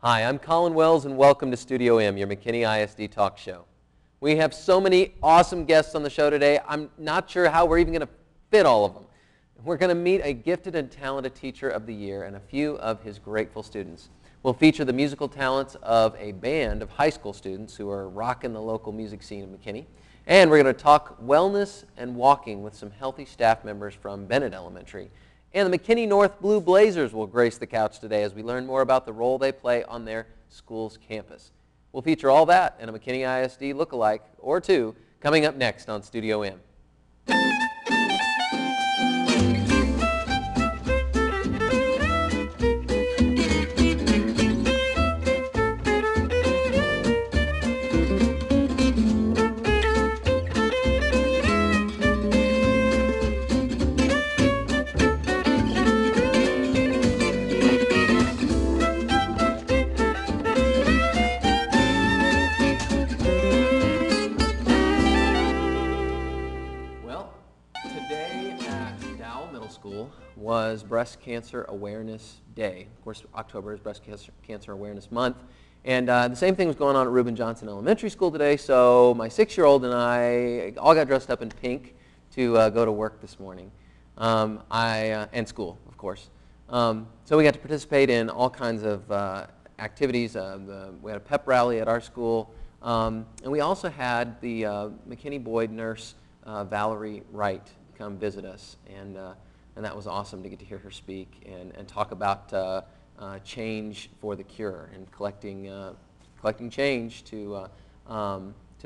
Hi, I'm Colin Wells, and welcome to Studio M, your McKinney ISD talk show. We have so many awesome guests on the show today, I'm not sure how we're even going to fit all of them. We're going to meet a gifted and talented teacher of the year and a few of his grateful students. We'll feature the musical talents of a band of high school students who are rocking the local music scene of McKinney. And we're going to talk wellness and walking with some healthy staff members from Bennett Elementary. And the McKinney North Blue Blazers will grace the couch today as we learn more about the role they play on their school's campus. We'll feature all that and a McKinney ISD lookalike, or two, coming up next on Studio M. Was Breast Cancer Awareness Day. Of course, October is Breast Cancer Awareness Month. And the same thing was going on at Reuben Johnson Elementary School today, so my 6-year-old and I all got dressed up in pink to go to work this morning, and school, of course. So we got to participate in all kinds of activities. We had a pep rally at our school, and we also had the McKinney Boyd nurse, Valerie Wright, come visit us. And that was awesome to get to hear her speak and talk about change for the cure and collecting change to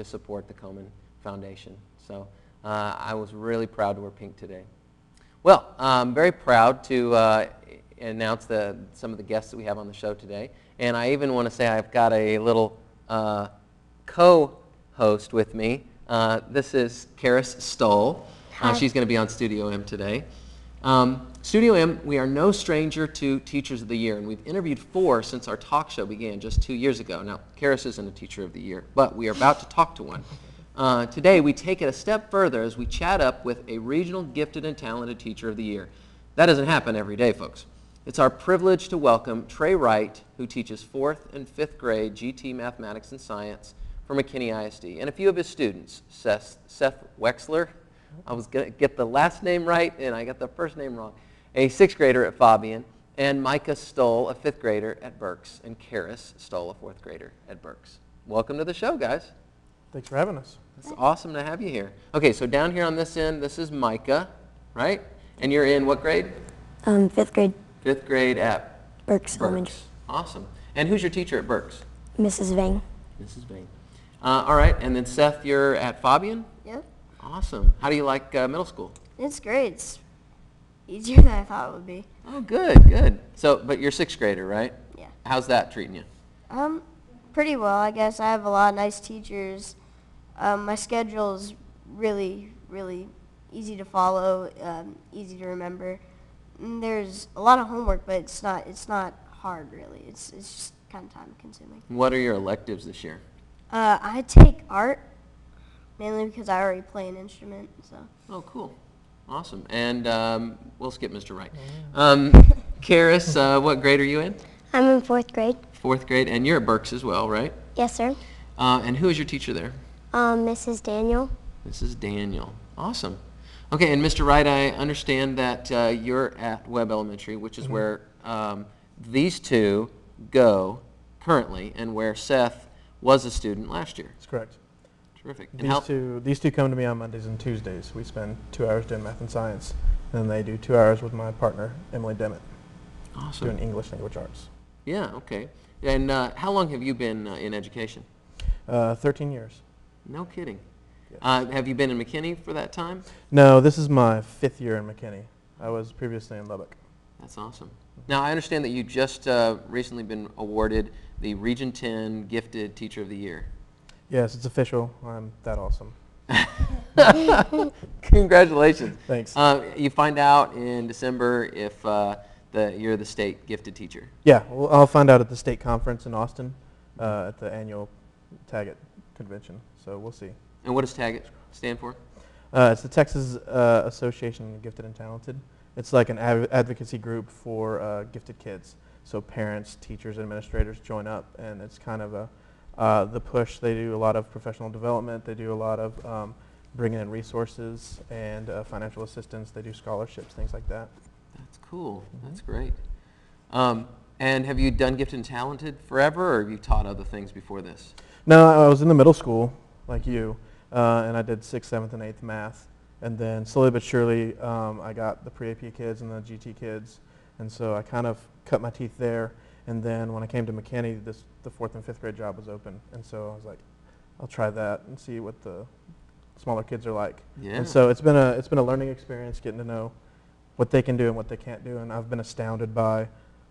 support the Komen Foundation. So I was really proud to wear pink today. Well, I'm very proud to announce some of the guests that we have on the show today. And I even want to say I've got a little co-host with me. This is Karis Stoll. She's going to be on Studio M today. Studio M, we are no stranger to Teachers of the Year, and we've interviewed 4 since our talk show began just 2 years ago. Now, Karis isn't a Teacher of the Year, but we are about to talk to one. Today, we take it a step further as we chat up with a regional gifted and talented Teacher of the Year. That doesn't happen every day, folks. It's our privilege to welcome Trey Wright, who teaches 4th and 5th grade GT Mathematics and Science for McKinney ISD, and a few of his students, Seth Wexler. I was going to get the last name right, and I got the first name wrong. A 6th grader at Fabian, and Micah Stoll, a 5th grader at Berks, and Karis Stoll, a 4th grader at Berks. Welcome to the show, guys. Thanks for having us. It's awesome to have you here. Okay, so down here on this end, this is Micah, right? And you're in what grade? 5th grade. 5th grade at Berks Elementary. Awesome. And who's your teacher at Berks? Mrs. Vang. Mrs. Vang. All right, and then Seth, you're at Fabian? Yep. Awesome. How do you like middle school? It's great. It's easier than I thought it would be. Oh, good, good. So, but you're 6th grader, right? Yeah. How's that treating you? Pretty well, I guess. I have a lot of nice teachers. My schedule is really, really easy to follow, easy to remember. And there's a lot of homework, but it's not hard really. It's just kind of time consuming. What are your electives this year? I take art. Mainly because I already play an instrument, so. Oh, cool. Awesome. And we'll skip Mr. Wright. Karis, what grade are you in? I'm in 4th grade. 4th grade. And you're at Berks as well, right? Yes, sir. And who is your teacher there? Mrs. Daniel. Mrs. Daniel. Awesome. Okay, and Mr. Wright, I understand that you're at Webb Elementary, which is where these two go currently, and where Seth was a student last year. That's correct. Terrific. And these two come to me on Mondays and Tuesdays. We spend 2 hours doing math and science, and then they do 2 hours with my partner, Emily Demmett, awesome. doing English language arts. Yeah, okay. And how long have you been in education? 13 years. No kidding. Yes. Have you been in McKinney for that time? No, this is my 5th year in McKinney. I was previously in Lubbock. That's awesome. Now, I understand that you just recently been awarded the Region 10 Gifted Teacher of the Year. Yes, it's official. I'm that awesome. Congratulations. Thanks. You find out in December if you're the state gifted teacher. Yeah, well, I'll find out at the state conference in Austin at the annual Taggat convention, so we'll see. And what does Taggat stand for? It's the Texas Association of Gifted and Talented. It's like an advocacy group for gifted kids. So parents, teachers, administrators join up, and it's kind of the push. They do a lot of professional development. They do a lot of bringing in resources and financial assistance. They do scholarships, things like that. That's cool. That's great. And have you done Gifted and Talented forever, or have you taught other things before this? No, I was in the middle school, like you, and I did 6th, 7th, and 8th math. And then slowly but surely, I got the pre-AP kids and the GT kids. And so I kind of cut my teeth there. And then when I came to McKinney, the 4th and 5th grade job was open. And so I was like, I'll try that and see what the smaller kids are like. Yeah. And so it's been a learning experience, getting to know what they can do and what they can't do. And I've been astounded by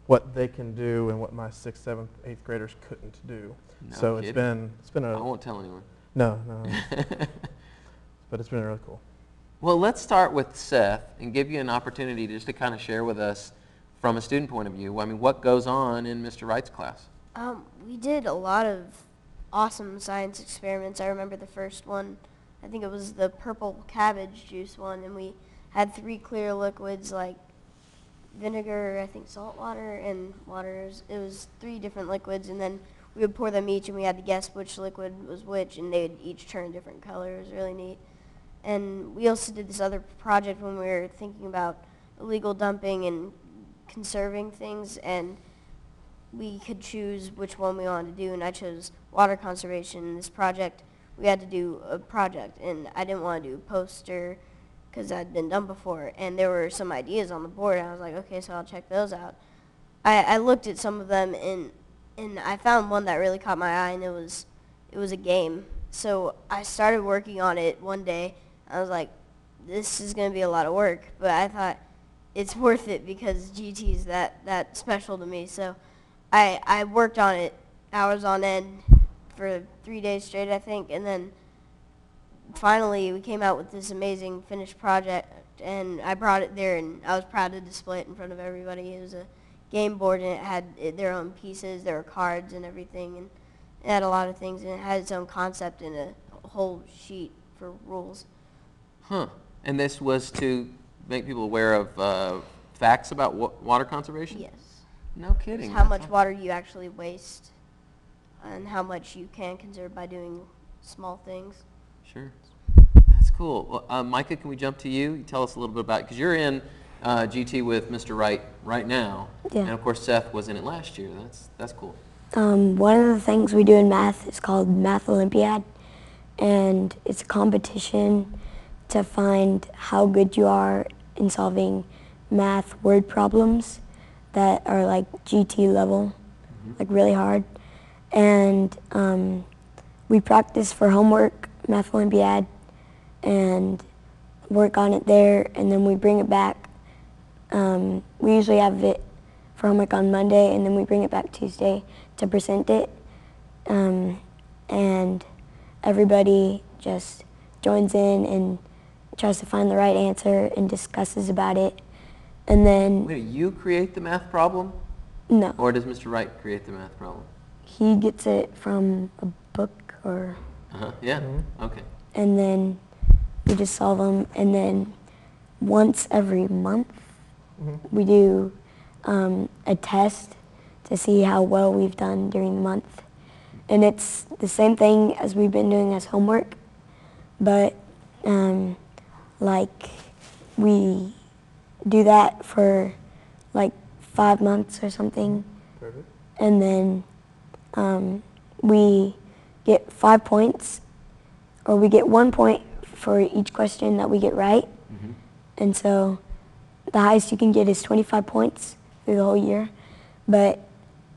what they can do and what my 6th, 7th, 8th graders couldn't do. No So kidding. it's been a I won't tell anyone. no, but it's been really cool. Well, let's start with Seth and give you an opportunity just to kind of share with us from a student point of view. I mean, what goes on in Mr. Wright's class? We did a lot of awesome science experiments. I remember the first one, I think it was the purple cabbage juice one, and we had 3 clear liquids like vinegar, I think salt water, and water. It was 3 different liquids, and then we would pour them each, and we had to guess which liquid was which, and they would each turn a different color. It was really neat. And we also did this other project when we were thinking about illegal dumping and conserving things, and we could choose which one we wanted to do, and I chose water conservation. In this project, we had to do a project, and I didn't want to do a poster because I'd been done before, and there were some ideas on the board, and I was like, okay, so I'll check those out. I looked at some of them, and I found one that really caught my eye, and it was a game. So I started working on it one day. I was like, this is going to be a lot of work, but I thought it's worth it because GT is that special to me. So I worked on it hours on end for 3 days straight, I think, and then finally we came out with this amazing finished project, and I brought it there, and I was proud to display it in front of everybody. It was a game board, and it had their own pieces. There were cards and everything, and it had a lot of things, and it had its own concept and a whole sheet for rules. Huh. And this was to make people aware of facts about water conservation? Yes. No kidding. How much water you actually waste and how much you can conserve by doing small things. Sure. That's cool. Well, Micah, can we jump to you? You tell us a little bit about it, because you're in GT with Mr. Wright right now. Yeah. And of course Seth was in it last year. That's cool. One of the things we do in math is called Math Olympiad, and it's a competition to find how good you are in solving math word problems that are like GT level, like really hard. And we practice for homework, Math Olympiad, and work on it there, and then we bring it back. We usually have it for homework on Monday, and then we bring it back Tuesday to present it. And everybody just joins in and tries to find the right answer and discusses about it. And then, Wait, you create the math problem? no, Or does Mr. Wright create the math problem? he gets it from a book, or, Uh-huh. Yeah? Okay. and then we just solve them. And then once every month, we do a test to see how well we've done during the month. And it's the same thing as we've been doing as homework, but like we do that for like 5 months or something. Perfect. And then we get 5 points, or we get 1 point for each question that we get right. And so the highest you can get is 25 points through the whole year. But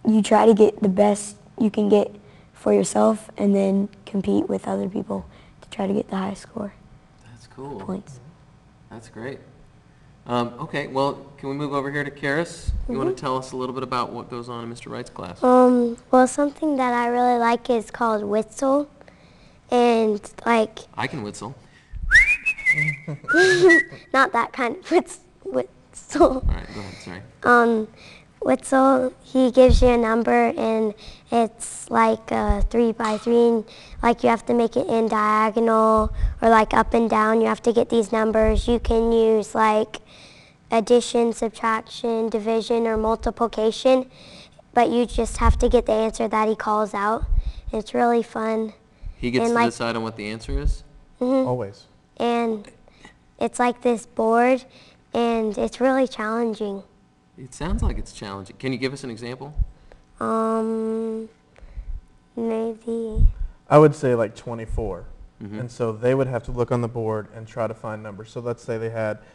you try to get the best you can get for yourself, and then compete with other people to try to get the highest score That's cool. points. That's great. Okay, well, can we move over here to Karis? You want to tell us a little bit about what goes on in Mr. Wright's class? Well, something that I really like is called Whistle. And like, I can whistle. not that kind of whistle. All right, go ahead, sorry. Whistle, he gives you a number, and it's like 3 by 3, and like you have to make it in diagonal or like up and down. You have to get these numbers. You can use like addition, subtraction, division, or multiplication, but you just have to get the answer that he calls out. It's really fun. He gets And to decide on what the answer is? Always. And it's like this board, and it's really challenging. It sounds like it's challenging. Can you give us an example? Maybe. I would say like 24. Mhm. And so they would have to look on the board and try to find numbers. So let's say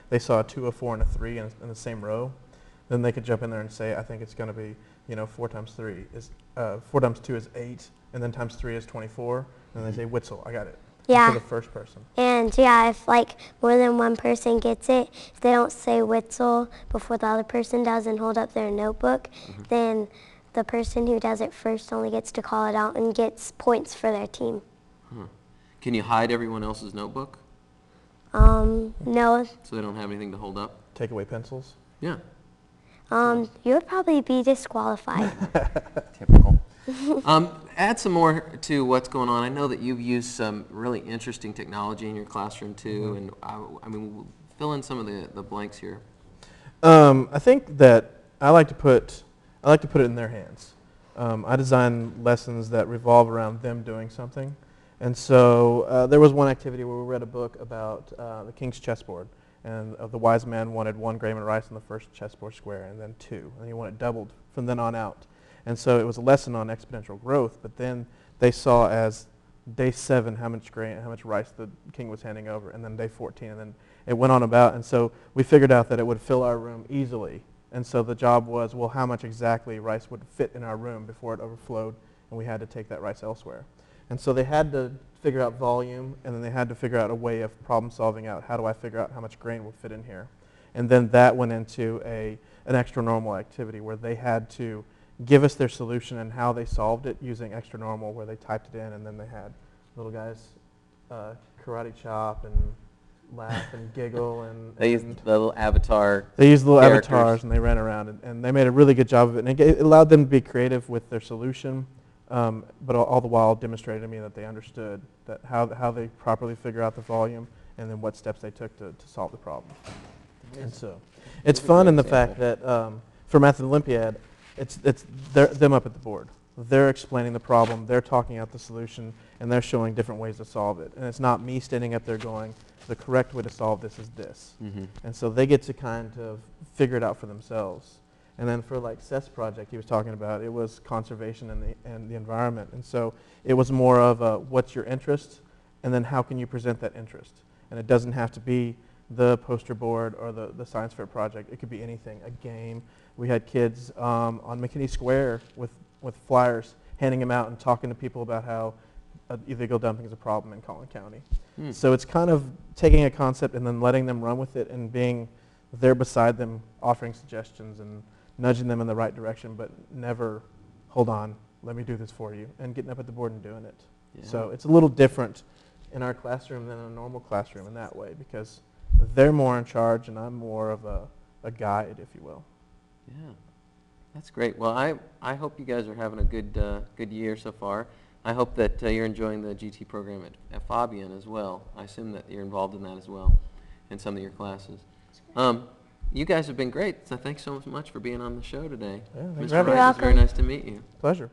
they saw a 2, a 4, and a 3 in the same row. Then they could jump in there and say, I think it's going to be, 4 times 3 is 4 times 2 is 8, and then times 3 is 24. And they say, Witzel, I got it. Yeah. For the first person. And yeah, if like more than one person gets it, if they don't say Witzel before the other person does and hold up their notebook, then the person who does it first only gets to call it out and gets points for their team. Huh. Can you hide everyone else's notebook No, so they don't have anything to hold up? Take away pencils. Yeah. you would probably be disqualified. Typical. Add some more to what's going on. I know that you've used some really interesting technology in your classroom too, and I mean, fill in some of the blanks here. I think that I like to put it in their hands. I design lessons that revolve around them doing something. And so there was one activity where we read a book about the king's chessboard. And the wise man wanted 1 grain of rice in the first chessboard square, and then 2. And he wanted doubled from then on out. And so it was a lesson on exponential growth, but then they saw as day 7 how much rice the king was handing over, and then day 14, and then it went on about. And so we figured out that it would fill our room easily. And so the job was, well, how much exactly rice would fit in our room before it overflowed, and we had to take that rice elsewhere. And so they had to figure out volume, and then they had to figure out a way of problem solving out, how do I figure out how much grain will fit in here? And then that went into an extra normal activity where they had to give us their solution and how they solved it using extra normal, where they typed it in, and then they had little guys karate chop and laugh and giggle. And They used the little avatar. they used little characters. avatars, and they ran around, and they made a really good job of it. And it allowed them to be creative with their solution, but all the while demonstrated to me that they understood that how they properly figure out the volume, and then what steps they took to solve the problem. And so it's fun in the fact that for Math Olympiad, it's them up at the board. They're explaining the problem, they're talking out the solution, and they're showing different ways to solve it. And it's not me standing up there going, the correct way to solve this is this. And so they get to kind of figure it out for themselves. And then for like Seth's project he was talking about, it was conservation and the environment. And so it was more of a, what's your interest, and then how can you present that interest? And it doesn't have to be the poster board or the science fair project. It could be anything, a game. We had kids on McKinney Square with flyers, handing them out and talking to people about how illegal dumping is a problem in Collin County. So it's kind of taking a concept and then letting them run with it and being there beside them, offering suggestions and nudging them in the right direction, but never, hold on, let me do this for you, and getting up at the board and doing it. Yeah. So it's a little different in our classroom than a normal classroom in that way, because they're more in charge and I'm more of a guide, if you will. Yeah, that's great. Well, I hope you guys are having a good year so far. I hope that you're enjoying the GT program at Fabian as well. I assume that you're involved in that as well, in some of your classes. You guys have been great, so thanks so much for being on the show today. Yeah, thanks Mr. for having Wright, me. it was very nice to meet you. Pleasure.